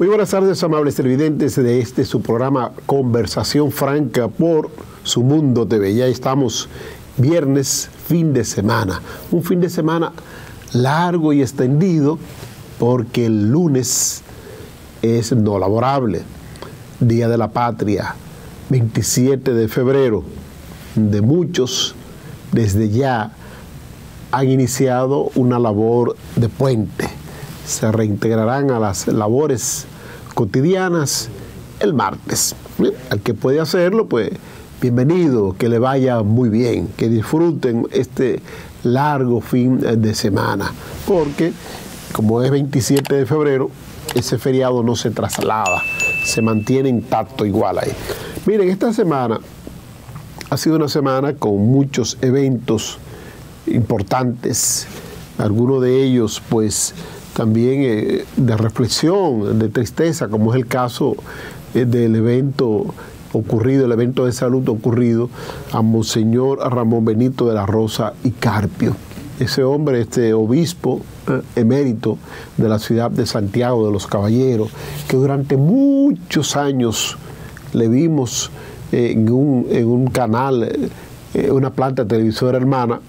Muy buenas tardes, amables televidentes de su programa Conversación Franca por Su Mundo TV. Ya estamos viernes, fin de semana. Un fin de semana largo y extendido porque el lunes es no laborable. Día de la Patria, 27 de febrero. De muchos, desde ya, han iniciado una labor de puente. Se reintegrarán a las labores cotidianas el martes. Al que puede hacerlo, pues bienvenido, que le vaya muy bien, que disfruten este largo fin de semana, porque como es 27 de febrero, ese feriado no se traslada, se mantiene intacto igual ahí. Miren, esta semana ha sido una semana con muchos eventos importantes, algunos de ellos pues también de reflexión, de tristeza, como es el caso del evento ocurrido, el evento de salud ocurrido a Monseñor Ramón Benito de la Rosa y Carpio. Ese hombre, este obispo emérito de la ciudad de Santiago de los Caballeros, que durante muchos años le vimos en un canal, una planta televisora hermana,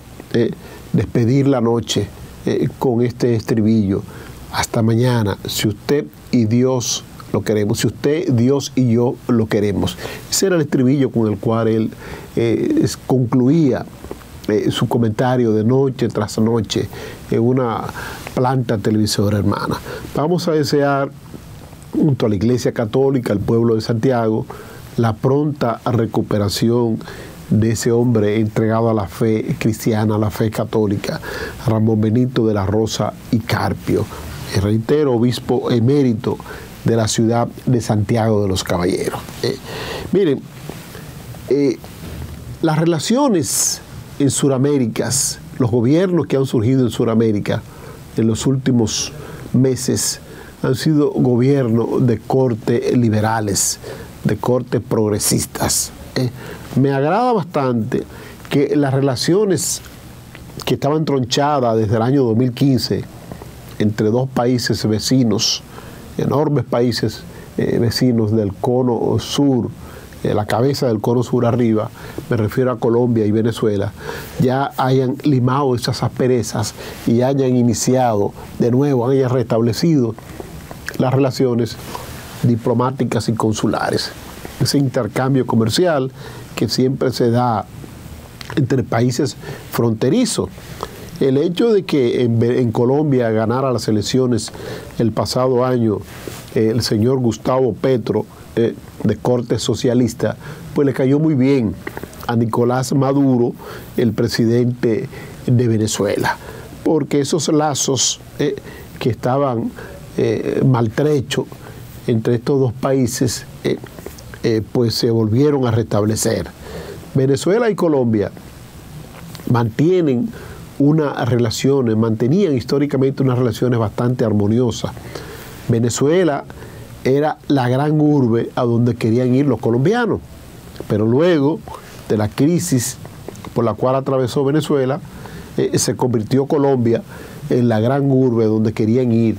despedir la noche con este estribillo: hasta mañana, si usted y Dios lo queremos, si usted, Dios y yo lo queremos. Ese era el estribillo con el cual él concluía su comentario de noche tras noche en una planta televisora hermana. Vamos a desear, junto a la Iglesia Católica, al pueblo de Santiago, la pronta recuperación de ese hombre entregado a la fe cristiana, a la fe católica, Ramón Benito de la Rosa y Carpio, el reitero, obispo emérito de la ciudad de Santiago de los Caballeros. Miren, las relaciones en Sudamérica, los gobiernos que han surgido en Sudamérica en los últimos meses han sido gobiernos de corte liberales, de corte progresistas. Me agrada bastante que las relaciones que estaban tronchadas desde el año 2015 entre dos países vecinos, enormes países vecinos del cono sur, la cabeza del cono sur arriba, me refiero a Colombia y Venezuela, ya hayan limado esas asperezas y hayan iniciado de nuevo, hayan restablecido las relaciones diplomáticas y consulares. Ese intercambio comercial que siempre se da entre países fronterizos. El hecho de que en Colombia ganara las elecciones el pasado año el señor Gustavo Petro, de corte socialista, pues le cayó muy bien a Nicolás Maduro, el presidente de Venezuela, porque esos lazos que estaban maltrechos entre estos dos países pues se volvieron a restablecer. Venezuela y Colombia mantienen mantenían históricamente unas relaciones bastante armoniosas. Venezuela era la gran urbe a donde querían ir los colombianos, pero luego de la crisis por la cual atravesó Venezuela, se convirtió Colombia en la gran urbe donde querían ir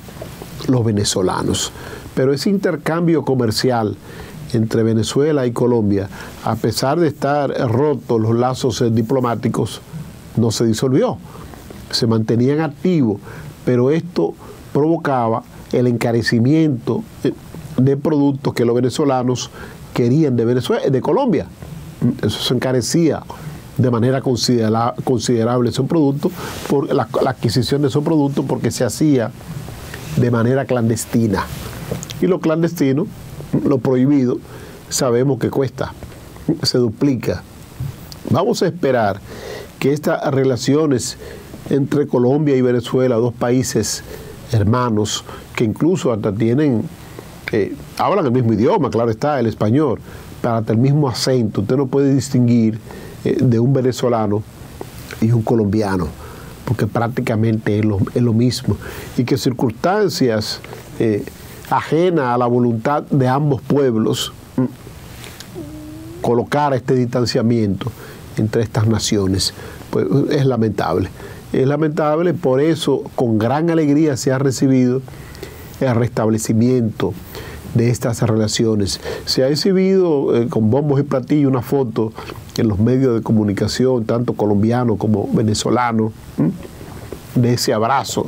los venezolanos. Pero ese intercambio comercial entre Venezuela y Colombia, a pesar de estar rotos los lazos diplomáticos, no se disolvió, se mantenían activos, pero esto provocaba el encarecimiento de productos que los venezolanos querían de Colombia. Eso se encarecía de manera considerable esos productos, por la adquisición de esos productos, porque se hacía de manera clandestina. Y lo clandestino, lo prohibido, sabemos que cuesta, se duplica. Vamos a esperar que estas relaciones entre Colombia y Venezuela, dos países hermanos, que incluso hasta hablan el mismo idioma, claro está, el español, pero hasta el mismo acento, usted no puede distinguir de un venezolano y un colombiano, porque prácticamente es lo mismo, y que circunstancias ajenas a la voluntad de ambos pueblos colocar este distanciamiento entre estas naciones, pues es lamentable. Es lamentable, por eso con gran alegría se ha recibido el restablecimiento de estas relaciones. Se ha exhibido con bombos y platillos una foto en los medios de comunicación, tanto colombiano como venezolano, de ese abrazo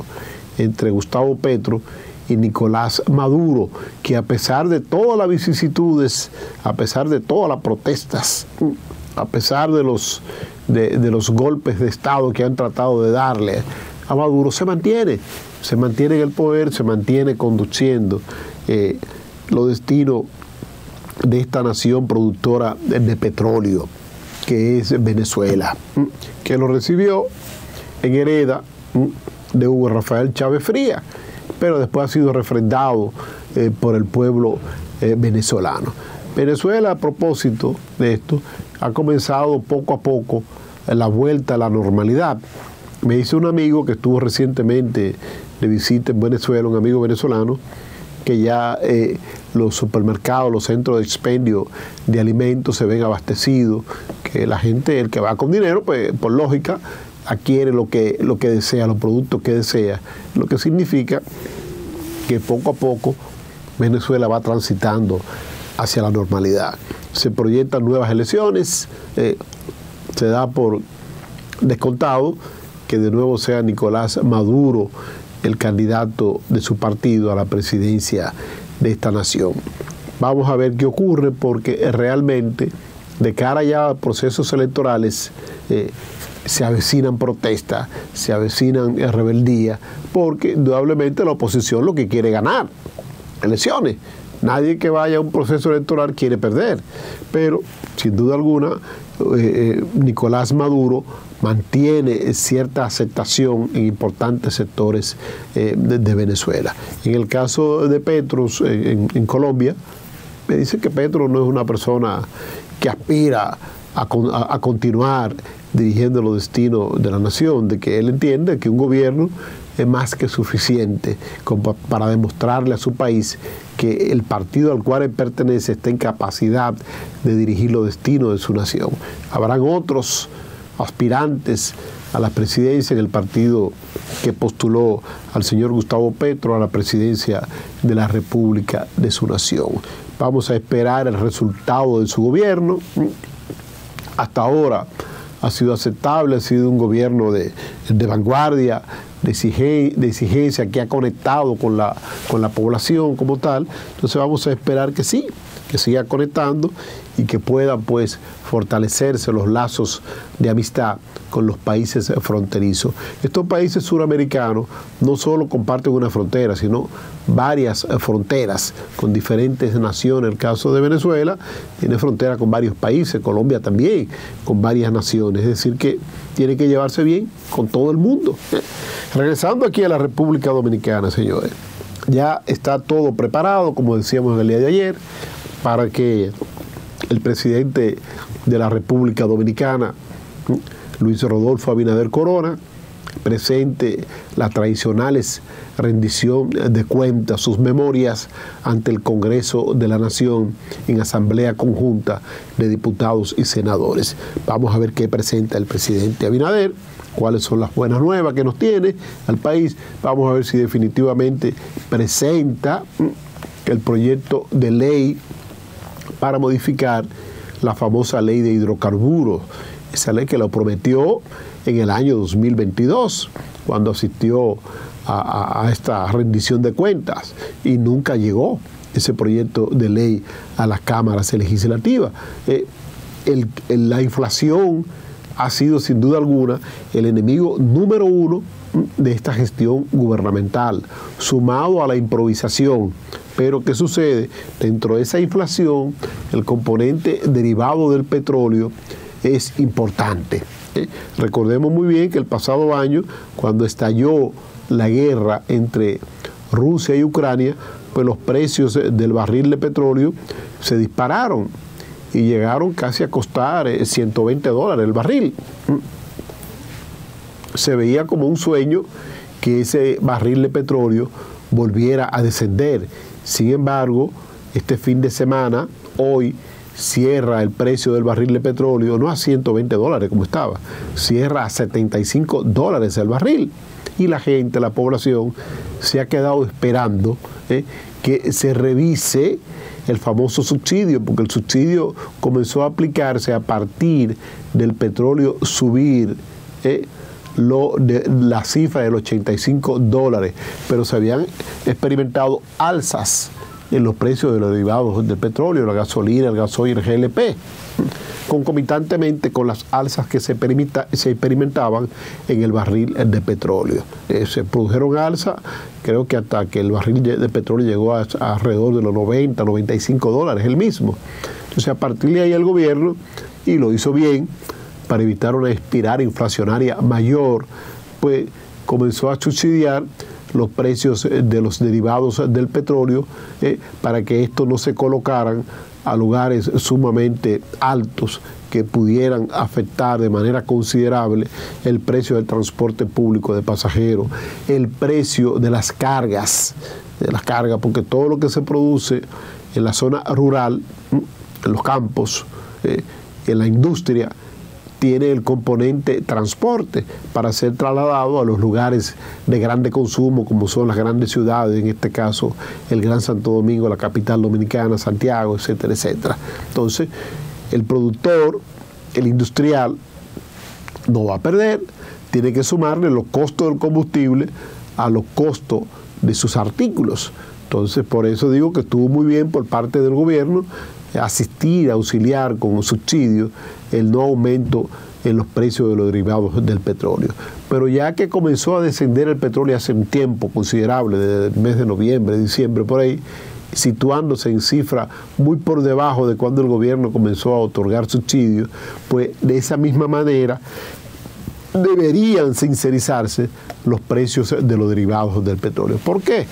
entre Gustavo Petro y Nicolás Maduro, que a pesar de todas las vicisitudes, a pesar de todas las protestas, a pesar de los golpes de Estado que han tratado de darle a Maduro, se mantiene en el poder, se mantiene conduciendo los destinos de esta nación productora de petróleo, que es Venezuela, que lo recibió en hereda de Hugo Rafael Chávez Frías, pero después ha sido refrendado por el pueblo venezolano. Venezuela, a propósito de esto, ha comenzado poco a poco la vuelta a la normalidad. Me dice un amigo que estuvo recientemente de visita en Venezuela, un amigo venezolano, que ya los supermercados, los centros de expendio de alimentos se ven abastecidos, que la gente, el que va con dinero, pues por lógica, adquiere lo que desea, los productos que desea, lo que significa que poco a poco Venezuela va transitando hacia la normalidad. Se proyectan nuevas elecciones, se da por descontado que de nuevo sea Nicolás Maduro el candidato de su partido a la presidencia de esta nación. Vamos a ver qué ocurre, porque realmente de cara ya a procesos electorales se avecinan protestas, se avecinan rebeldías, porque indudablemente la oposición lo que quiere ganar elecciones. Nadie que vaya a un proceso electoral quiere perder, pero sin duda alguna Nicolás Maduro mantiene cierta aceptación en importantes sectores de Venezuela. En el caso de Petro en Colombia, me dice que Petro no es una persona que aspira a continuar dirigiendo los destinos de la nación, de que él entiende que un gobierno es más que suficiente para demostrarle a su país que el partido al cual él pertenece está en capacidad de dirigir los destinos de su nación. Habrán otros aspirantes a la presidencia en el partido que postuló al señor Gustavo Petro a la presidencia de la República de su nación. Vamos a esperar el resultado de su gobierno. Hasta ahora ha sido aceptable, ha sido un gobierno de vanguardia, de exigencia, que ha conectado con la población como tal. Entonces vamos a esperar que sí, que siga conectando y que puedan pues fortalecerse los lazos de amistad con los países fronterizos. Estos países suramericanos no solo comparten una frontera, sino varias fronteras con diferentes naciones. El caso de Venezuela tiene frontera con varios países, Colombia también, con varias naciones. Es decir, que tiene que llevarse bien con todo el mundo. Regresando aquí a la República Dominicana, señores, ya está todo preparado, como decíamos en el día de ayer, para que el presidente de la República Dominicana, Luis Rodolfo Abinader Corona, presente las tradicionales rendición de cuentas, sus memorias ante el Congreso de la Nación en asamblea conjunta de diputados y senadores. Vamos a ver qué presenta el presidente Abinader, cuáles son las buenas nuevas que nos tiene al país. Vamos a ver si definitivamente presenta el proyecto de ley para modificar la famosa ley de hidrocarburos, esa ley que lo prometió en el año 2022, cuando asistió a esta rendición de cuentas, y nunca llegó ese proyecto de ley a las cámaras legislativas. La inflación ha sido sin duda alguna el enemigo número uno de esta gestión gubernamental, sumado a la improvisación. Pero ¿qué sucede? Dentro de esa inflación, el componente derivado del petróleo es importante. Recordemos muy bien que el pasado año, cuando estalló la guerra entre Rusia y Ucrania, pues los precios del barril de petróleo se dispararon y llegaron casi a costar $120 el barril. Se veía como un sueño que ese barril de petróleo volviera a descender. Sin embargo, este fin de semana, hoy, cierra el precio del barril de petróleo no a $120 como estaba, cierra a $75 el barril. Y la gente, la población, se ha quedado esperando que se revise el famoso subsidio, porque el subsidio comenzó a aplicarse a partir del petróleo subir la cifra de los $85, pero se habían experimentado alzas en los precios de los derivados del petróleo, la gasolina, el gasoil, el GLP, concomitantemente con las alzas que se experimentaban en el barril de petróleo. Se produjeron alzas, creo que hasta que el barril de petróleo llegó a alrededor de los $90, $95 el mismo. Entonces, a partir de ahí el gobierno, y lo hizo bien, para evitar una espiral inflacionaria mayor, pues comenzó a subsidiar los precios de los derivados del petróleo para que estos no se colocaran a lugares sumamente altos que pudieran afectar de manera considerable el precio del transporte público de pasajeros, el precio de las cargas, porque todo lo que se produce en la zona rural, en los campos, en la industria, tiene el componente transporte para ser trasladado a los lugares de grande consumo, como son las grandes ciudades, en este caso el Gran Santo Domingo, la capital dominicana, Santiago, etcétera, etcétera. Entonces, el productor, el industrial, no va a perder, tiene que sumarle los costos del combustible a los costos de sus artículos. Entonces, por eso digo que estuvo muy bien por parte del gobierno asistir, auxiliar con subsidios el no aumento en los precios de los derivados del petróleo. Pero ya que comenzó a descender el petróleo hace un tiempo considerable, desde el mes de noviembre, diciembre, por ahí, situándose en cifras muy por debajo de cuando el gobierno comenzó a otorgar subsidios, pues de esa misma manera deberían sincerizarse los precios de los derivados del petróleo. ¿Por qué?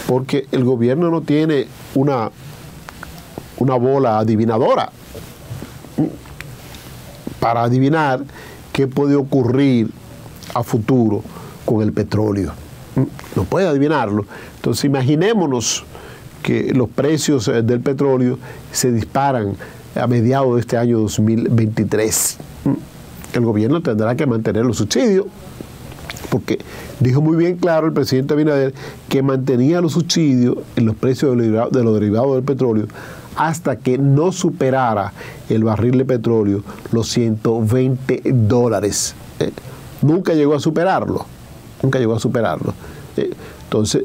Porque el gobierno no tiene una bola adivinadora para adivinar qué puede ocurrir a futuro con el petróleo. No puede adivinarlo. Entonces imaginémonos que los precios del petróleo se disparan a mediados de este año 2023. El gobierno tendrá que mantener los subsidios, porque dijo muy bien claro el presidente Abinader que mantenía los subsidios en los precios de los derivados del petróleo hasta que no superara el barril de petróleo los $120. Nunca llegó a superarlo. Entonces,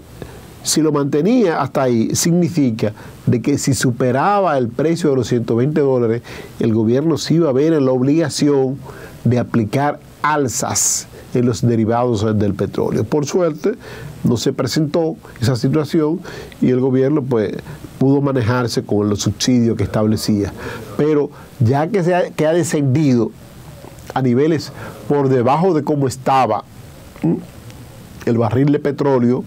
si lo mantenía hasta ahí, significa de que si superaba el precio de los $120, el gobierno sí iba a ver en la obligación de aplicar alzas en los derivados del petróleo. Por suerte, no se presentó esa situación y el gobierno pues pudo manejarse con los subsidios que establecía. Pero ya que ha descendido a niveles por debajo de cómo estaba el barril de petróleo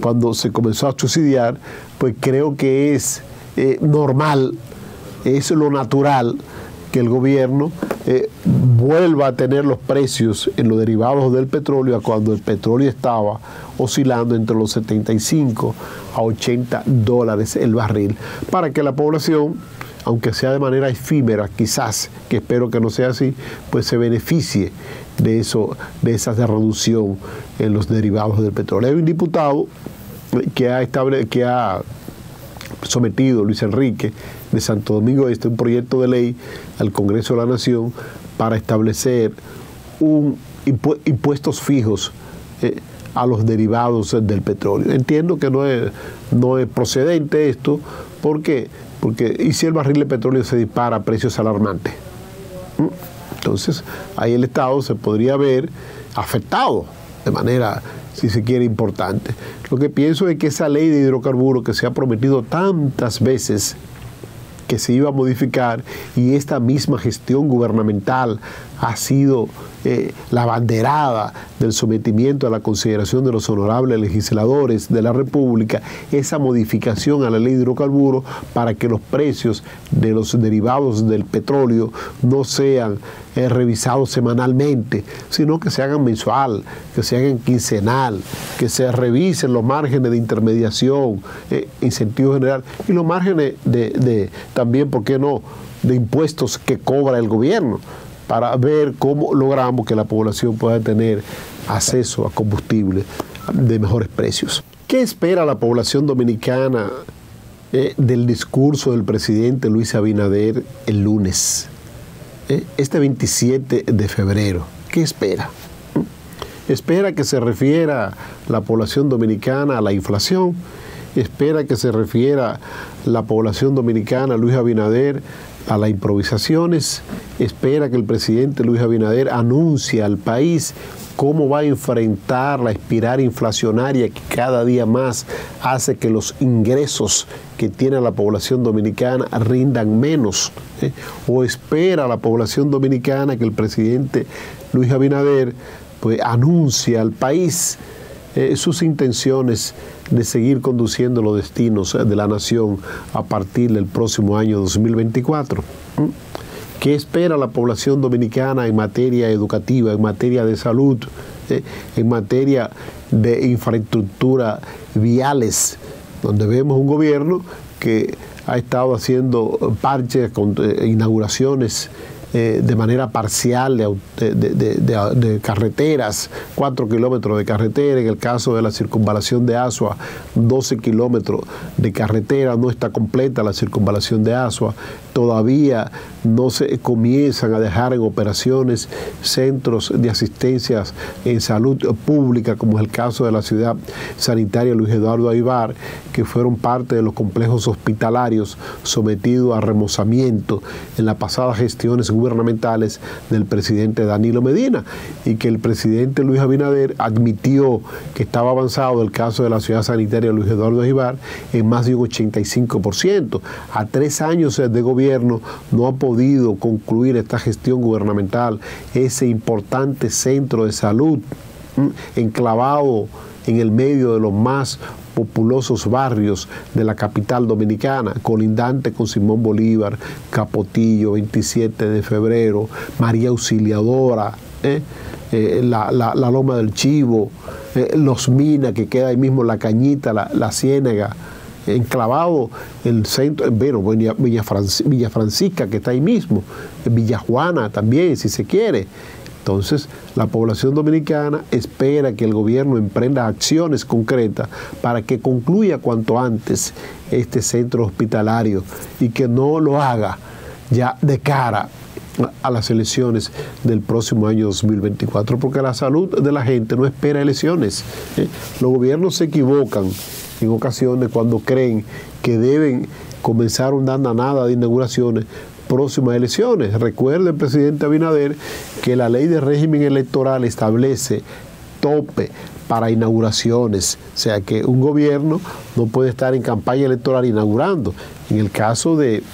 cuando se comenzó a subsidiar, pues creo que es normal, es lo natural que el gobierno vuelva a tener los precios en los derivados del petróleo a cuando el petróleo estaba oscilando entre los $75 a $80 el barril, para que la población, aunque sea de manera efímera, quizás, que espero que no sea así, pues se beneficie de esa reducción en los derivados del petróleo. Hay un diputado que ha sometido, Luis Enrique, de Santo Domingo Este, un proyecto de ley al Congreso de la Nación para establecer impuestos fijos a los derivados del petróleo. Entiendo que no es procedente esto, ¿por qué? Porque ¿y si el barril de petróleo se dispara a precios alarmantes? Entonces, ahí el Estado se podría ver afectado de manera, si se quiere, importante. Lo que pienso es que esa ley de hidrocarburos que se ha prometido tantas veces que se iba a modificar, y esta misma gestión gubernamental ha sido la banderada del sometimiento a la consideración de los honorables legisladores de la República, esa modificación a la ley de hidrocarburos para que los precios de los derivados del petróleo no sean revisados semanalmente, sino que se hagan mensual, que se hagan quincenal, que se revisen los márgenes de intermediación en sentido general, y los márgenes también, ¿por qué no?, de impuestos que cobra el gobierno. para ver cómo logramos que la población pueda tener acceso a combustible de mejores precios. ¿Qué espera la población dominicana del discurso del presidente Luis Abinader el lunes, este 27 de febrero? ¿Qué espera? ¿Espera que se refiera la población dominicana a la inflación? ¿Espera que se refiera la población dominicana, Luis Abinader, a las improvisaciones? ¿Espera que el presidente Luis Abinader anuncie al país cómo va a enfrentar la espiral inflacionaria que cada día más hace que los ingresos que tiene la población dominicana rindan menos? ¿O espera la población dominicana que el presidente Luis Abinader pues anuncie al país sus intenciones de seguir conduciendo los destinos de la nación a partir del próximo año 2024? ¿Qué espera la población dominicana en materia educativa, en materia de salud, en materia de infraestructura viales, donde vemos un gobierno que ha estado haciendo parches con inauguraciones de manera parcial de carreteras, 4 kilómetros de carretera? En el caso de la circunvalación de Asua, 12 kilómetros de carretera, no está completa la circunvalación de Asua. Todavía no se comienzan a dejar en operaciones centros de asistencia en salud pública, como es el caso de la ciudad sanitaria Luis Eduardo Aybar, que fueron parte de los complejos hospitalarios sometidos a remozamiento en las pasadas gestiones gubernamentales del presidente Danilo Medina, y que el presidente Luis Abinader admitió que estaba avanzado el caso de la ciudad sanitaria Luis Eduardo Aybar en más de un 85%. A 3 años de gobierno no ha podido concluir esta gestión gubernamental ese importante centro de salud enclavado en el medio de los más populosos barrios de la capital dominicana, colindante con Simón Bolívar, Capotillo, 27 de febrero, María Auxiliadora, la Loma del Chivo, Los Minas, que queda ahí mismo, La Cañita, la Ciénaga, enclavado el centro, bueno, Villa Francisca, que está ahí mismo, Villa Juana también, si se quiere. Entonces, la población dominicana espera que el gobierno emprenda acciones concretas para que concluya cuanto antes este centro hospitalario, y que no lo haga ya de cara a las elecciones del próximo año 2024, porque la salud de la gente no espera elecciones. Los gobiernos se equivocan en ocasiones cuando creen que deben comenzar una andanada de inauguraciones próximas elecciones. Recuerde el presidente Abinader que la ley de régimen electoral establece tope para inauguraciones, o sea que un gobierno no puede estar en campaña electoral inaugurando. En el caso de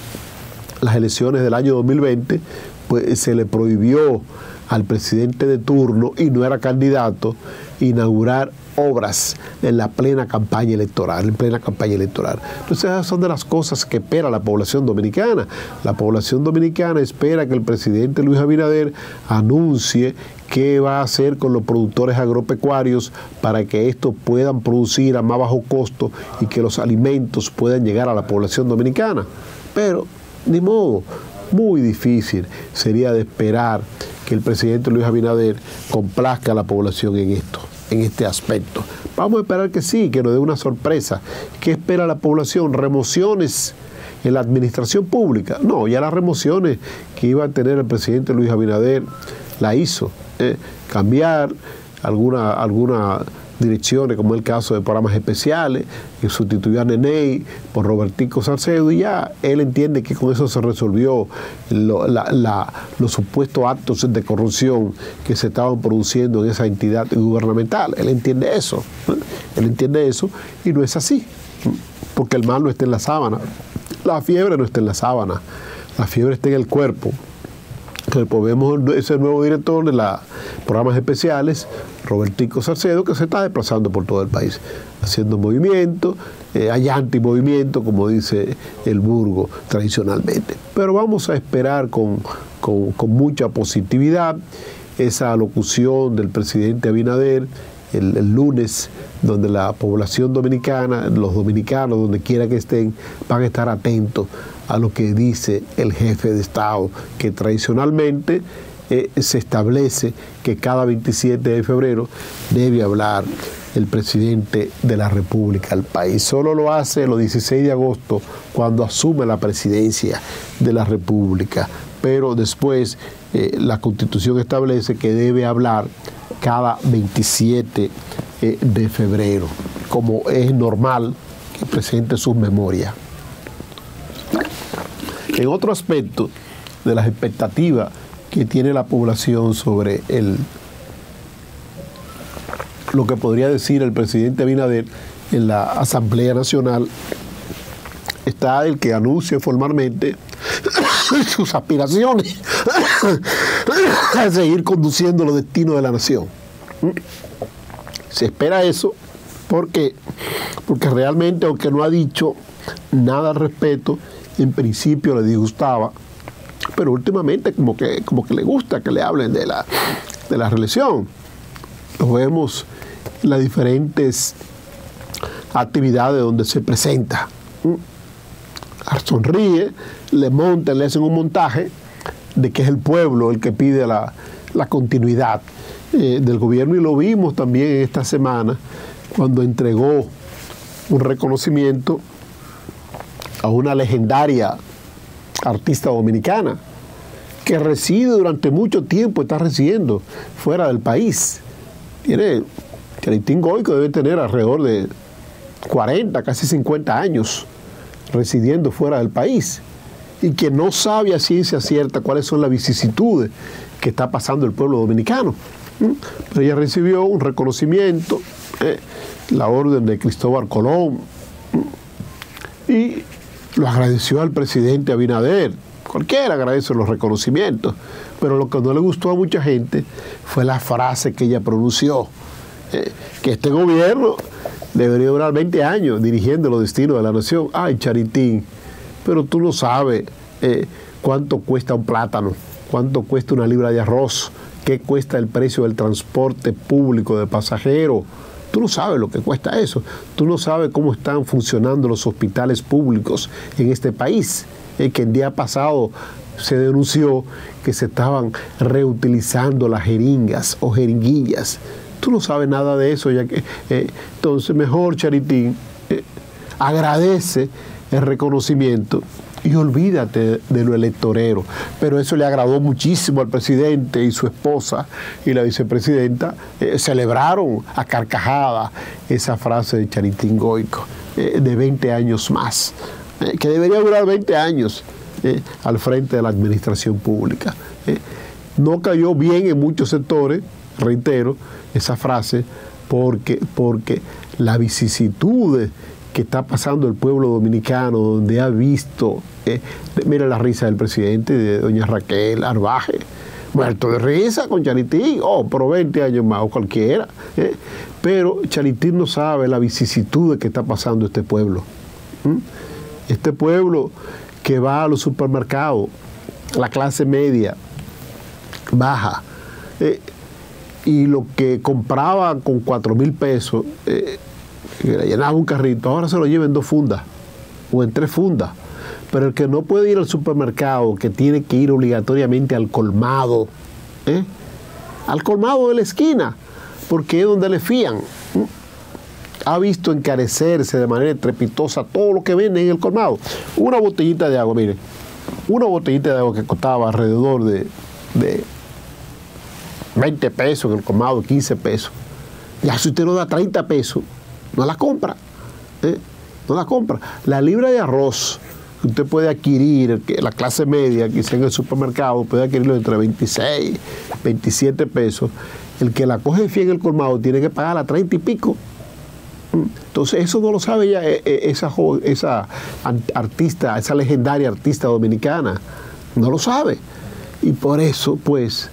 las elecciones del año 2020, pues se le prohibió al presidente de turno, y no era candidato, inaugurar obras en la plena campaña electoral, Entonces, esas son de las cosas que espera la población dominicana. La población dominicana espera que el presidente Luis Abinader anuncie qué va a hacer con los productores agropecuarios para que estos puedan producir a más bajo costo y que los alimentos puedan llegar a la población dominicana. Pero, ni modo, muy difícil sería de esperar que el presidente Luis Abinader complazca a la población en este aspecto. Vamos a esperar que sí, que nos dé una sorpresa. ¿Qué espera la población? ¿Remociones en la administración pública? No, ya las remociones que iba a tener el presidente Luis Abinader la hizo. Cambiar alguna direcciones, como el caso de programas especiales, que sustituyó a Neney por Robertico Salcedo, y ya él entiende que con eso se resolvió los supuestos actos de corrupción que se estaban produciendo en esa entidad gubernamental. Él entiende eso, y no es así, porque el mal no está en la sábana, la fiebre no está en la sábana, la fiebre está en el cuerpo. Entonces, vemos ese nuevo director de los programas especiales, Robertico Salcedo, que se está desplazando por todo el país, haciendo movimiento, hay antimovimiento, como dice el Burgo tradicionalmente. Pero vamos a esperar con mucha positividad esa alocución del presidente Abinader el lunes, donde la población dominicana, los dominicanos, donde quiera que estén, van a estar atentos a lo que dice el jefe de Estado, que tradicionalmente se establece que cada 27 de febrero debe hablar el presidente de la República al país. Solo lo hace los 16 de agosto cuando asume la presidencia de la República, pero después la Constitución establece que debe hablar cada 27 de febrero, como es normal que presente sus memorias. En otro aspecto de las expectativas que tiene la población sobre lo que podría decir el presidente Abinader en la Asamblea Nacional, está el que anuncie formalmente sus aspiraciones a seguir conduciendo los destinos de la nación. Se espera eso porque realmente, aunque no ha dicho nada al respecto, en principio le disgustaba, pero últimamente como que le gusta que le hablen de la reelección. Lo vemos en las diferentes actividades donde se presenta. Sonríe, le montan, le hacen un montaje de que es el pueblo el que pide la continuidad del gobierno, y lo vimos también en esta semana cuando entregó un reconocimiento a una legendaria artista dominicana que reside durante mucho tiempo, está residiendo fuera del país. Charitín Goico debe tener alrededor de 40, casi 50 años residiendo fuera del país, y que no sabe a ciencia cierta cuáles son las vicisitudes que está pasando el pueblo dominicano. Pero ella recibió un reconocimiento, la orden de Cristóbal Colón, y lo agradeció al presidente Abinader. Cualquiera agradece los reconocimientos, pero lo que no le gustó a mucha gente fue la frase que ella pronunció, que este gobierno debería durar 20 años dirigiendo los destinos de la nación. Ay, Charitín, pero tú no sabes cuánto cuesta un plátano, cuánto cuesta una libra de arroz, qué cuesta el precio del transporte público de pasajeros. Tú no sabes lo que cuesta eso. Tú no sabes cómo están funcionando los hospitales públicos en este país. Que el día pasado se denunció que se estaban reutilizando las jeringas o jeringuillas. Tú no sabes nada de eso, ya que entonces mejor, Charitín, agradece el reconocimiento y olvídate de lo electorero. Pero eso le agradó muchísimo al presidente, y su esposa y la vicepresidenta celebraron a carcajadas esa frase de Charitín Goico, de 20 años más, que debería durar 20 años al frente de la administración pública. No cayó bien en muchos sectores, reitero, esa frase, porque la vicisitud que está pasando el pueblo dominicano, donde ha visto, mira la risa del presidente, de doña Raquel Arbaje, muerto de risa con Charitín, pero 20 años más, o cualquiera. Pero Charitín no sabe la vicisitud que está pasando este pueblo. Este pueblo que va a los supermercados, la clase media, baja, y lo que compraba con 4,000 pesos, le llenaba un carrito, ahora se lo lleva en 2 fundas o en 3 fundas. Pero el que no puede ir al supermercado, que tiene que ir obligatoriamente al colmado de la esquina, porque es donde le fían, ha visto encarecerse de manera estrepitosa todo lo que venden en el colmado. Una botellita de agua, mire, una botellita de agua que costaba alrededor de 20 pesos en el colmado, 15 pesos. Ya si usted no da 30 pesos, no la compra. No la compra. La libra de arroz que usted puede adquirir, la clase media, quizá en el supermercado, puede adquirirlo entre 26, 27 pesos. El que la coge fiel en el colmado tiene que pagar a 30 y pico. Entonces eso no lo sabe ya esa artista, esa legendaria artista dominicana. No lo sabe. Y por eso, pues,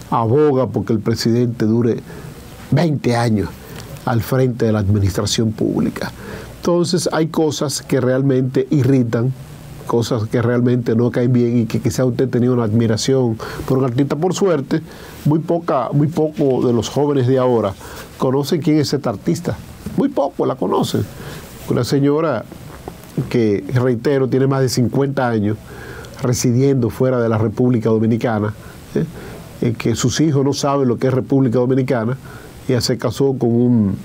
aboga porque el presidente dure 20 años al frente de la administración pública. Entonces hay cosas que realmente irritan, cosas que realmente no caen bien, y que quizá usted tenía una admiración por un artista. Por suerte, muy poco de los jóvenes de ahora conocen quién es este artista. Muy poco la conocen. Una señora que, reitero, tiene más de 50 años residiendo fuera de la República Dominicana, que sus hijos no saben lo que es República Dominicana. Ella se casó con un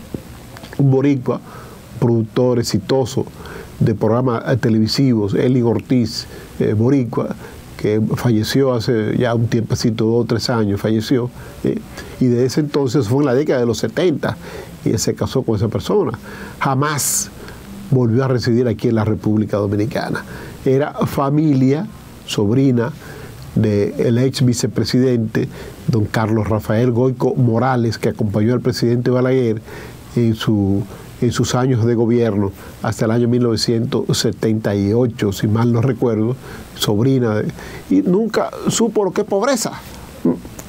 boricua, productor exitoso de programas televisivos, Eli Ortiz, boricua, que falleció hace ya un tiempecito, 2 o 3 años, falleció. Y de ese entonces fue en la década de los 70, y ella se casó con esa persona. Jamás volvió a residir aquí en la República Dominicana. Era familia, sobrina del ex vicepresidente, don Carlos Rafael Goico Morales, que acompañó al presidente Balaguer en sus años de gobierno hasta el año 1978, si mal no recuerdo, sobrina y nunca supo lo que es pobreza.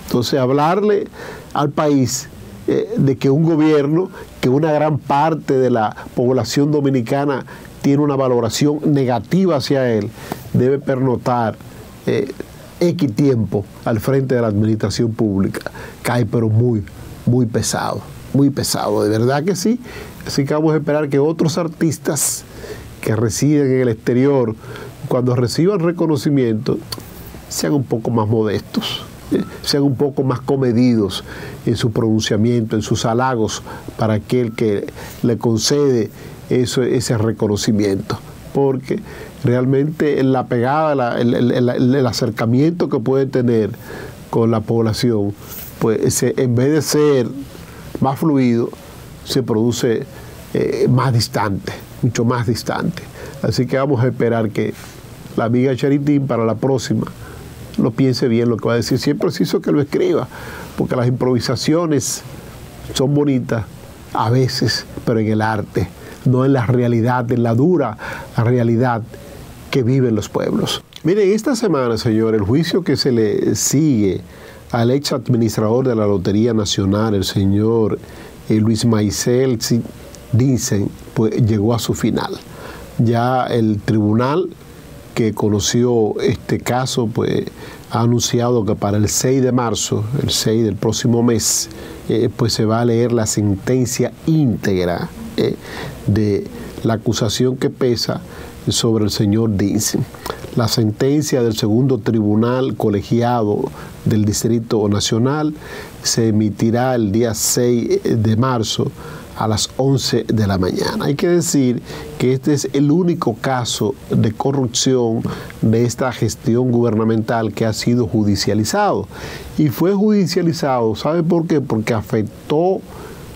Entonces, hablarle al país de que un gobierno, que una gran parte de la población dominicana tiene una valoración negativa hacia él, debe pernotar X tiempo al frente de la administración pública, cae pero muy pesado, de verdad que sí. Así que vamos a esperar que otros artistas que residen en el exterior, cuando reciban reconocimiento, sean un poco más modestos, sean un poco más comedidos en su pronunciamiento, en sus halagos para aquel que le concede ese reconocimiento. Porque realmente la pegada, el acercamiento que puede tener con la población, pues en vez de ser más fluido, se produce más distante, mucho más distante. Así que vamos a esperar que la amiga Charitín para la próxima lo piense bien lo que va a decir. Siempre es preciso que lo escriba, porque las improvisaciones son bonitas a veces, pero en el arte, no en la realidad, en la dura realidad que viven los pueblos. Miren, esta semana, señor, el juicio que se le sigue al ex administrador de la Lotería Nacional, el señor Luis Maisel Dinsen, pues llegó a su final. Ya el tribunal que conoció este caso, pues ha anunciado que para el 6 de marzo, el 6 del próximo mes, pues se va a leer la sentencia íntegra de la acusación que pesa sobre el señor Dinsen. La sentencia del segundo tribunal colegiado del Distrito Nacional se emitirá el día 6 de marzo a las 11 de la mañana. Hay que decir que este es el único caso de corrupción de esta gestión gubernamental que ha sido judicializado. Y fue judicializado, ¿sabe por qué? Porque afectó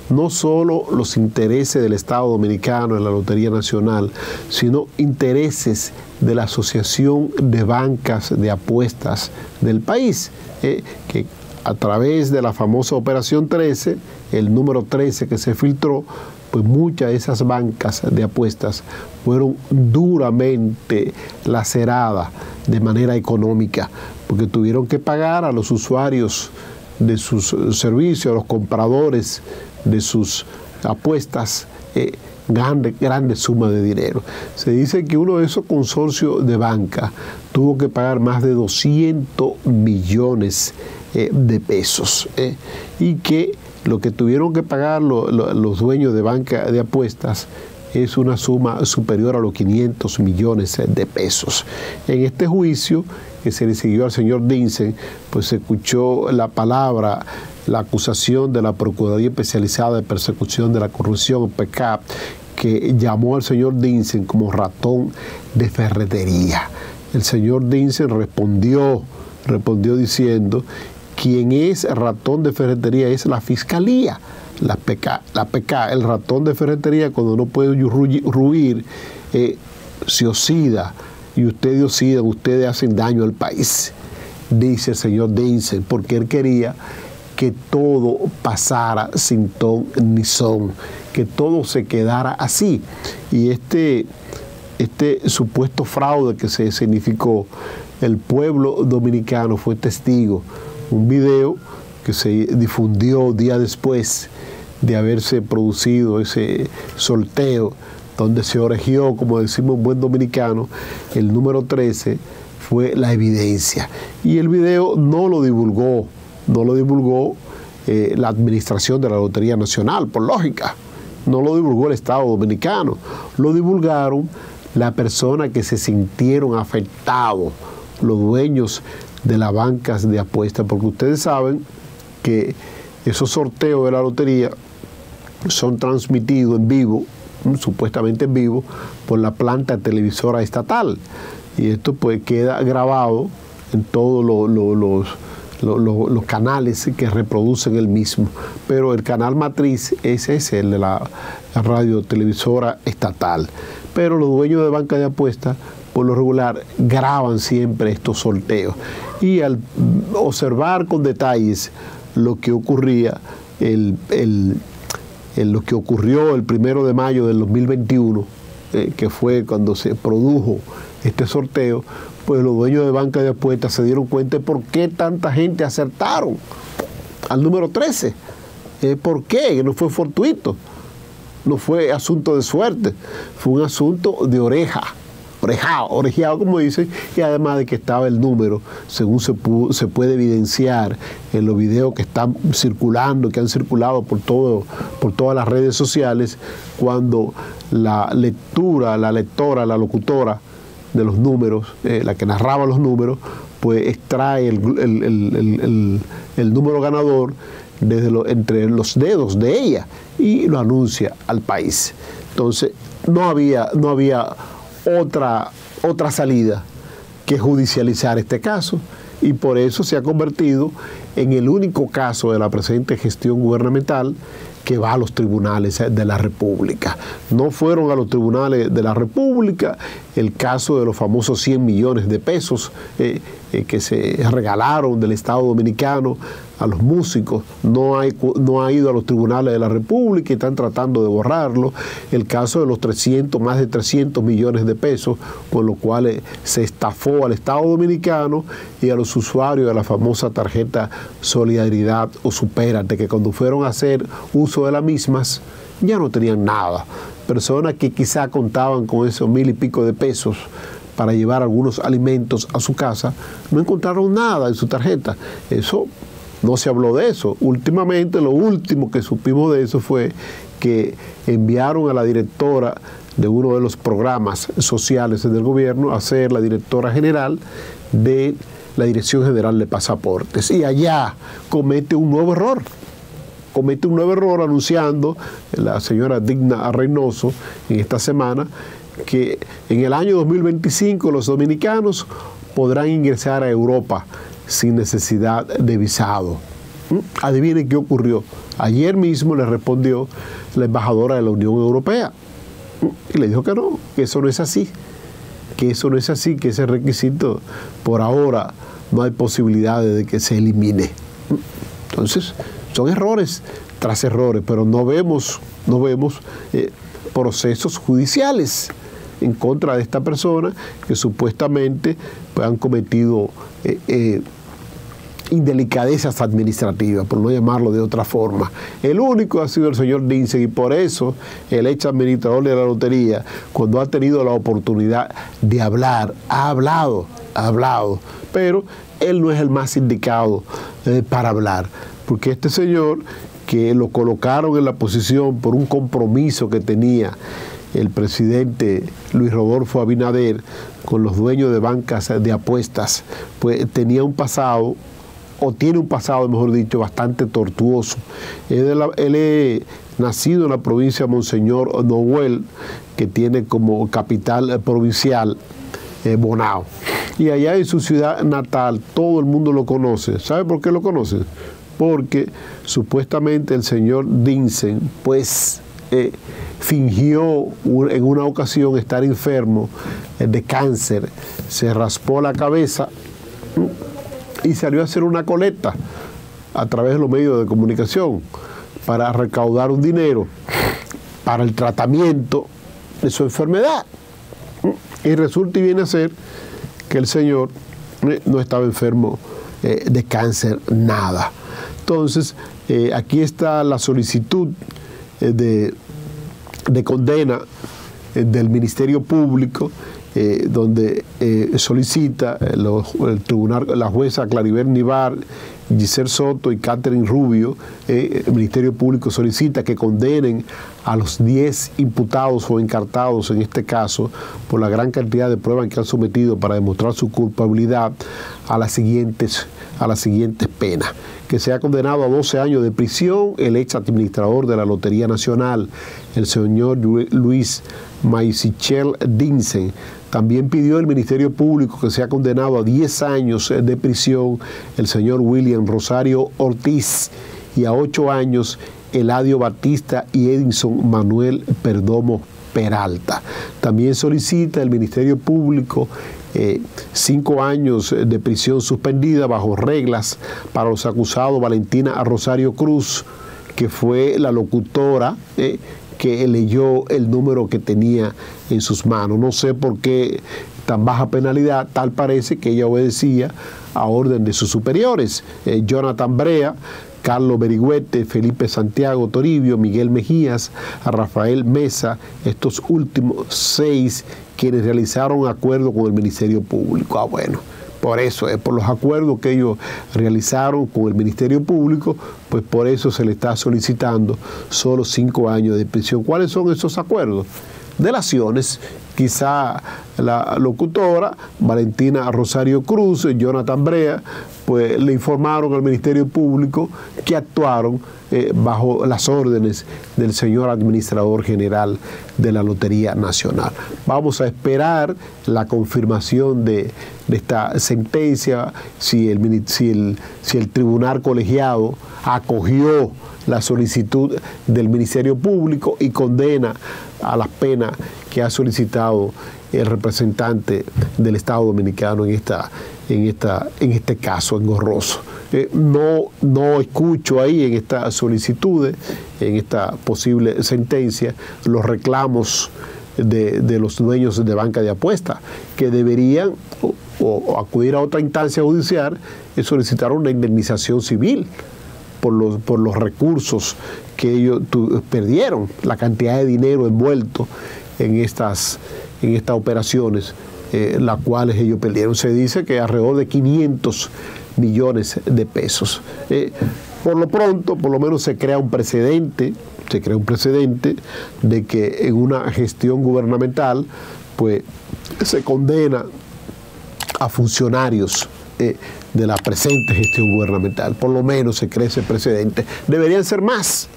no solo los intereses del Estado Dominicano en la Lotería Nacional, sino intereses de la Asociación de Bancas de Apuestas del país, que a través de la famosa Operación 13, el número 13 que se filtró, pues muchas de esas bancas de apuestas fueron duramente laceradas de manera económica, porque tuvieron que pagar a los usuarios de sus servicios, a los compradores de sus apuestas, grandes sumas de dinero. Se dice que uno de esos consorcios de banca tuvo que pagar más de 200 millones de pesos, y que lo que tuvieron que pagar los dueños de banca de apuestas es una suma superior a los 500 millones de pesos. En este juicio que se le siguió al señor Dinsen, pues se escuchó la acusación de la Procuraduría Especializada de Persecución de la Corrupción, PECAP, que llamó al señor Dinsen como ratón de ferretería. El señor Dinsen respondió diciendo: quien es ratón de ferretería es la Fiscalía, la PK. El ratón de ferretería, cuando no puede ruir, se oxida, y ustedes oxidan, ustedes hacen daño al país, dice el señor Dinsen, porque él quería que todo pasara sin ton ni son, que todo se quedara así. Y este supuesto fraude que se significó, el pueblo dominicano fue testigo. Un video que se difundió días después de haberse producido ese sorteo, donde se oregió, como decimos en buen dominicano, el número 13, fue la evidencia. Y el video no lo divulgó la administración de la Lotería Nacional, por lógica. No lo divulgó el Estado Dominicano. Lo divulgaron las personas que se sintieron afectados, los dueños de las bancas de apuestas, porque ustedes saben que esos sorteos de la lotería son transmitidos en vivo, supuestamente en vivo, por la planta televisora estatal. Y esto pues queda grabado en todos los canales que reproducen el mismo. Pero el canal matriz es ese, el de la radio televisora estatal. Pero los dueños de banca de apuestas, por lo regular, graban siempre estos sorteos. Y al observar con detalles lo que ocurría, lo que ocurrió el 1 de mayo del 2021, que fue cuando se produjo este sorteo, pues los dueños de banca de apuestas se dieron cuenta de por qué tanta gente acertaron al número 13. ¿Por qué? No fue fortuito, no fue asunto de suerte, fue un asunto de orejeado, como dicen, y además de que estaba el número, según se puede evidenciar en los videos que están circulando, que han circulado por todas las redes sociales, cuando la lectora, la locutora de los números, la que narraba los números, pues extrae el número ganador entre los dedos de ella y lo anuncia al país. Entonces, no había otra salida que judicializar este caso, y por eso se ha convertido en el único caso de la presente gestión gubernamental que va a los tribunales de la República. No fueron a los tribunales de la República el caso de los famosos 100 millones de pesos que se regalaron del Estado Dominicano a los músicos. No ha ido a los tribunales de la República y están tratando de borrarlo. El caso de los más de 300 millones de pesos, con los cuales se estafó al Estado Dominicano y a los usuarios de la famosa tarjeta Solidaridad o Supérate, que cuando fueron a hacer uso de las mismas ya no tenían nada. Personas que quizá contaban con esos 1,000 y pico de pesos para llevar algunos alimentos a su casa, no encontraron nada en su tarjeta. Eso, no se habló de eso. Últimamente, lo último que supimos de eso fue que enviaron a la directora de uno de los programas sociales del gobierno a ser la directora general de la Dirección General de Pasaportes. Y allá comete un nuevo error. Anunciando la señora Digna Reynoso en esta semana que en el año 2025 los dominicanos podrán ingresar a Europa sin necesidad de visado. Adivinen qué ocurrió. Ayer mismo le respondió la embajadora de la Unión Europea y le dijo que no, que eso no es así, que ese requisito por ahora no hay posibilidades de que se elimine. Entonces, son errores tras errores, pero no vemos procesos judiciales en contra de esta persona que supuestamente pues, han cometido indelicadezas administrativas, por no llamarlo de otra forma. El único ha sido el señor Dinsen, y por eso el ex administrador de la lotería, cuando ha tenido la oportunidad de hablar, ha hablado, pero él no es el más indicado para hablar, porque este señor, que lo colocaron en la posición por un compromiso que tenía el presidente Luis Rodolfo Abinader con los dueños de bancas de apuestas, pues tenía un pasado, o tiene un pasado, mejor dicho, bastante tortuoso. Él es nacido en la provincia de Monseñor Noel, que tiene como capital provincial Bonao. Y allá en su ciudad natal todo el mundo lo conoce. ¿Sabe por qué lo conoce? Porque supuestamente el señor Dinsen, pues, fingió en una ocasión estar enfermo de cáncer, se raspó la cabeza y salió a hacer una colecta a través de los medios de comunicación para recaudar un dinero para el tratamiento de su enfermedad. Y resulta y viene a ser que el señor no estaba enfermo de cáncer, nada. Entonces, aquí está la solicitud de condena del Ministerio Público, donde solicita el tribunal, la jueza Claribel Nivar Giselle Soto y Catherine Rubio, el Ministerio Público solicita que condenen a los 10 imputados o encartados en este caso por la gran cantidad de pruebas que han sometido para demostrar su culpabilidad a las siguientes penas. Que sea condenado a 12 años de prisión el ex administrador de la Lotería Nacional, el señor Luis Maisichel Dinsen. También pidió el Ministerio Público que sea condenado a 10 años de prisión el señor William Rosario Ortiz y a 8 años Eladio Batista y Edinson Manuel Perdomo Peralta. También solicita el Ministerio Público 5 años de prisión suspendida bajo reglas para los acusados Valentina Rosario Cruz, que fue la locutora que leyó el número que tenía en sus manos. No sé por qué tan baja penalidad, tal parece que ella obedecía a orden de sus superiores. Jonathan Brea, Carlos Berigüete, Felipe Santiago Toribio, Miguel Mejías, a Rafael Mesa, estos últimos 6 quienes realizaron acuerdo con el Ministerio Público. Bueno, por eso, por los acuerdos que ellos realizaron con el Ministerio Público, pues por eso se le está solicitando solo 5 años de prisión. ¿Cuáles son esos acuerdos? Delaciones. Quizá la locutora Valentina Rosario Cruz, Jonathan Brea, pues le informaron al Ministerio Público que actuaron bajo las órdenes del señor administrador general de la Lotería Nacional. Vamos a esperar la confirmación de esta sentencia, si el tribunal colegiado acogió la solicitud del Ministerio Público y condena a las penas que ha solicitado el representante del Estado Dominicano en este caso engorroso. No escucho ahí en estas solicitudes, en esta posible sentencia, los reclamos de los dueños de banca de apuestas, que deberían o acudir a otra instancia judicial y solicitar una indemnización civil por los recursos que ellos perdieron, la cantidad de dinero envuelto en estas operaciones, las cuales ellos perdieron. Se dice que alrededor de 500 millones de pesos. Por lo pronto, por lo menos se crea un precedente de que en una gestión gubernamental, pues se condena a funcionarios de la presente gestión gubernamental. Por lo menos se crea ese precedente. Deberían ser más,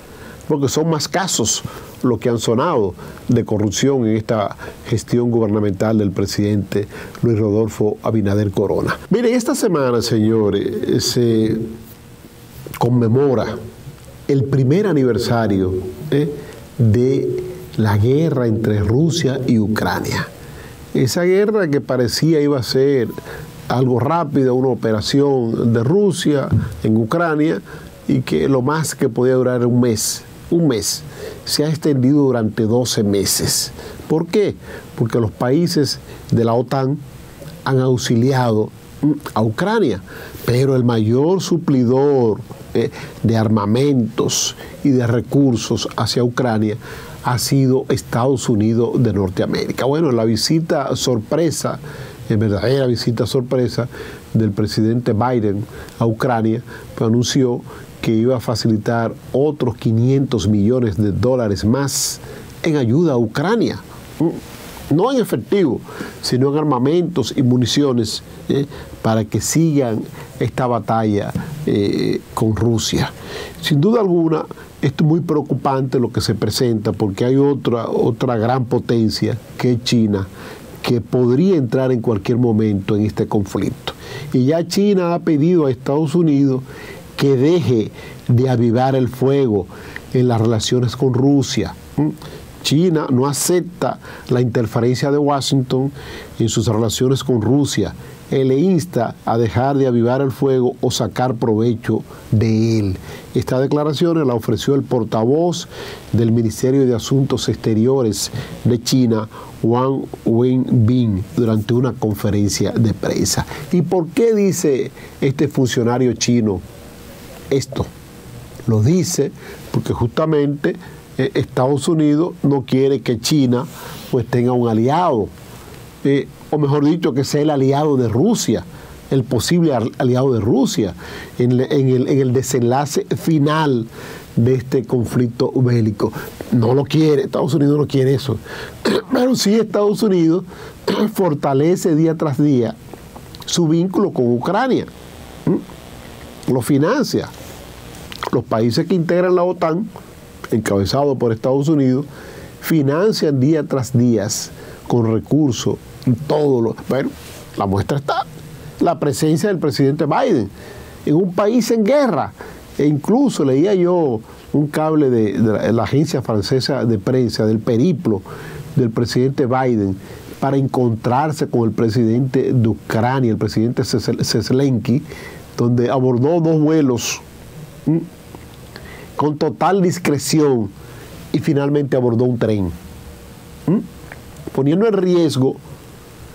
porque son más casos los que han sonado de corrupción en esta gestión gubernamental del presidente Luis Rodolfo Abinader Corona. Miren, esta semana, señores, se conmemora el primer aniversario de la guerra entre Rusia y Ucrania. Esa guerra que parecía iba a ser algo rápido, una operación de Rusia en Ucrania, y que lo más que podía durar era un mes, se ha extendido durante 12 meses. ¿Por qué? Porque los países de la OTAN han auxiliado a Ucrania, pero el mayor suplidor de armamentos y de recursos hacia Ucrania ha sido Estados Unidos de Norteamérica. Bueno, la visita sorpresa, verdadera visita sorpresa del presidente Biden a Ucrania, pues anunció que iba a facilitar otros 500 millones de dólares más en ayuda a Ucrania. No en efectivo, sino en armamentos y municiones para que sigan esta batalla con Rusia. Sin duda alguna, esto es muy preocupante lo que se presenta, porque hay otra gran potencia, que es China, que podría entrar en cualquier momento en este conflicto. Y ya China ha pedido a Estados Unidos que deje de avivar el fuego en las relaciones con Rusia. China no acepta la interferencia de Washington en sus relaciones con Rusia. Él le insta a dejar de avivar el fuego o sacar provecho de él. Esta declaración la ofreció el portavoz del Ministerio de Asuntos Exteriores de China, Wang Wenbin, durante una conferencia de prensa. ¿Y por qué dice este funcionario chino esto? Lo dice porque justamente Estados Unidos no quiere que China pues tenga un aliado, o mejor dicho, que sea el aliado de Rusia el posible aliado de Rusia en el desenlace final de este conflicto bélico. No lo quiere, Estados Unidos no quiere eso. Pero sí Estados Unidos fortalece día tras día su vínculo con Ucrania. Lo financia. Los países que integran la OTAN, encabezados por Estados Unidos, financian día tras día con recursos y todo lo... Bueno, la muestra está. La presencia del presidente Biden en un país en guerra. E incluso leía yo un cable de la agencia francesa de prensa del periplo del presidente Biden para encontrarse con el presidente de Ucrania, el presidente Zelensky, donde abordó 2 vuelos con total discreción y finalmente abordó un tren, poniendo en riesgo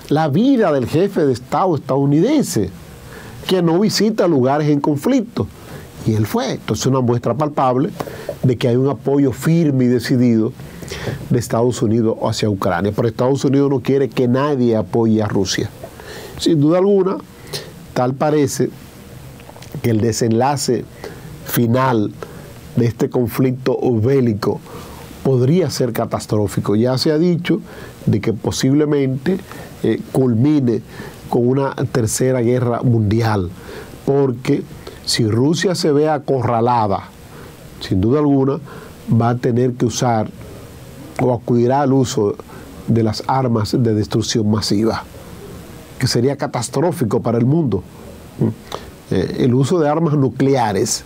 la vida del jefe de Estado estadounidense, que no visita lugares en conflicto. Y él fue. Entonces, una muestra palpable de que hay un apoyo firme y decidido de Estados Unidos hacia Ucrania. Pero Estados Unidos no quiere que nadie apoye a Rusia. Sin duda alguna, tal parece que el desenlace final de este conflicto bélico podría ser catastrófico. Ya se ha dicho de que posiblemente culmine con una tercera guerra mundial, porque si Rusia se ve acorralada, sin duda alguna, va a tener que usar o acudirá al uso de las armas de destrucción masiva, que sería catastrófico para el mundo. El uso de armas nucleares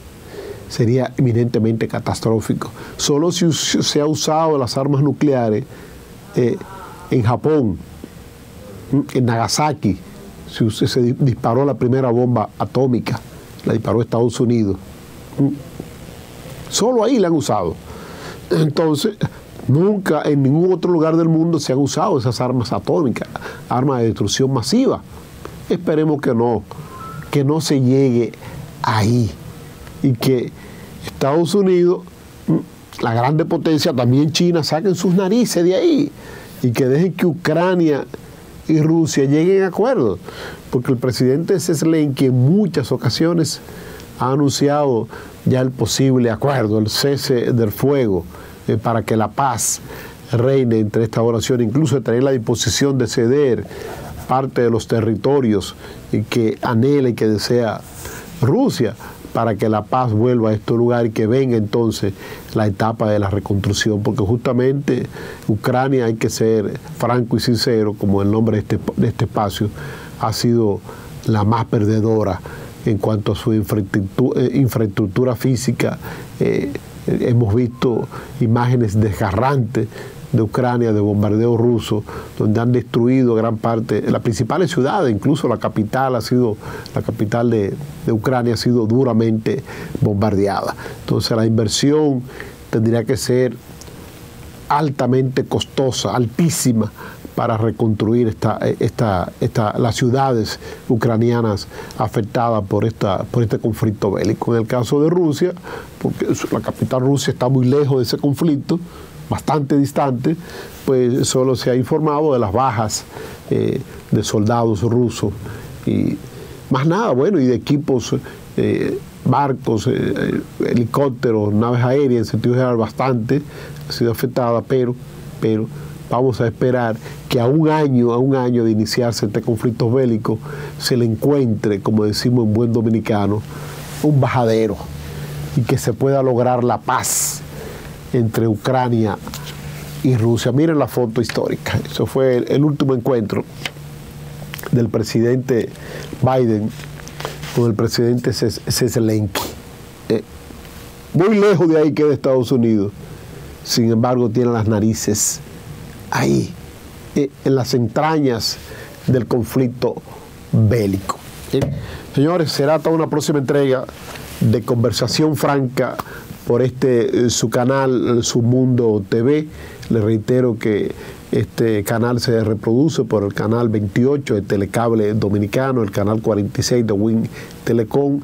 sería eminentemente catastrófico. Solo si se ha usado las armas nucleares en Japón, en Nagasaki, se disparó la primera bomba atómica, la disparó Estados Unidos. Solo ahí la han usado. Entonces, nunca en ningún otro lugar del mundo se han usado esas armas atómicas, armas de destrucción masiva. Esperemos que no se llegue ahí y que Estados Unidos, la grande potencia, también China, saquen sus narices de ahí y que dejen que Ucrania y Rusia lleguen a acuerdos, porque el presidente Zelensky en muchas ocasiones ha anunciado ya el posible acuerdo, el cese del fuego, para que la paz reine entre esta oración, incluso de tener la disposición de ceder parte de los territorios que anhela y que desea Rusia, para que la paz vuelva a este lugar y que venga entonces la etapa de la reconstrucción, porque justamente Ucrania, hay que ser franco y sincero, como el nombre de este espacio, ha sido la más perdedora en cuanto a su infraestructura física. Hemos visto imágenes desgarrantes de Ucrania, de bombardeos rusos, donde han destruido gran parte, las principales ciudades, incluso la capital de Ucrania ha sido duramente bombardeada. Entonces la inversión tendría que ser altamente costosa, altísima, para reconstruir las ciudades ucranianas afectadas por este conflicto bélico. En el caso de Rusia, porque la capital Rusia está muy lejos de ese conflicto, bastante distante, pues solo se ha informado de las bajas de soldados rusos y más nada, bueno, y de equipos, barcos, helicópteros, naves aéreas, en sentido general bastante ha sido afectada, pero vamos a esperar que a un año de iniciarse este conflicto bélico se le encuentre, como decimos en buen dominicano, un bajadero y que se pueda lograr la paz entre Ucrania y Rusia. Miren la foto histórica. Eso fue el último encuentro del presidente Biden con el presidente Zelensky. Muy lejos de ahí queda Estados Unidos. Sin embargo, tiene las narices ahí, en las entrañas del conflicto bélico. Señores, será hasta una próxima entrega de Conversación Franca por su canal, Su Mundo TV. Les reitero que este canal se reproduce por el canal 28 de Telecable Dominicano, el canal 46 de Win Telecom,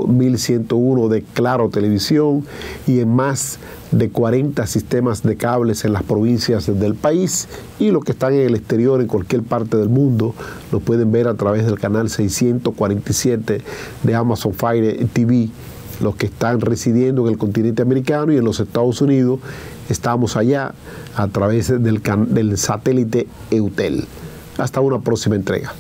1101 de Claro Televisión y en más de 40 sistemas de cables en las provincias del país, y los que están en el exterior, en cualquier parte del mundo, lo pueden ver a través del canal 647 de Amazon Fire TV. Los que están residiendo en el continente americano y en los Estados Unidos, estamos allá a través del satélite EUTEL. Hasta una próxima entrega.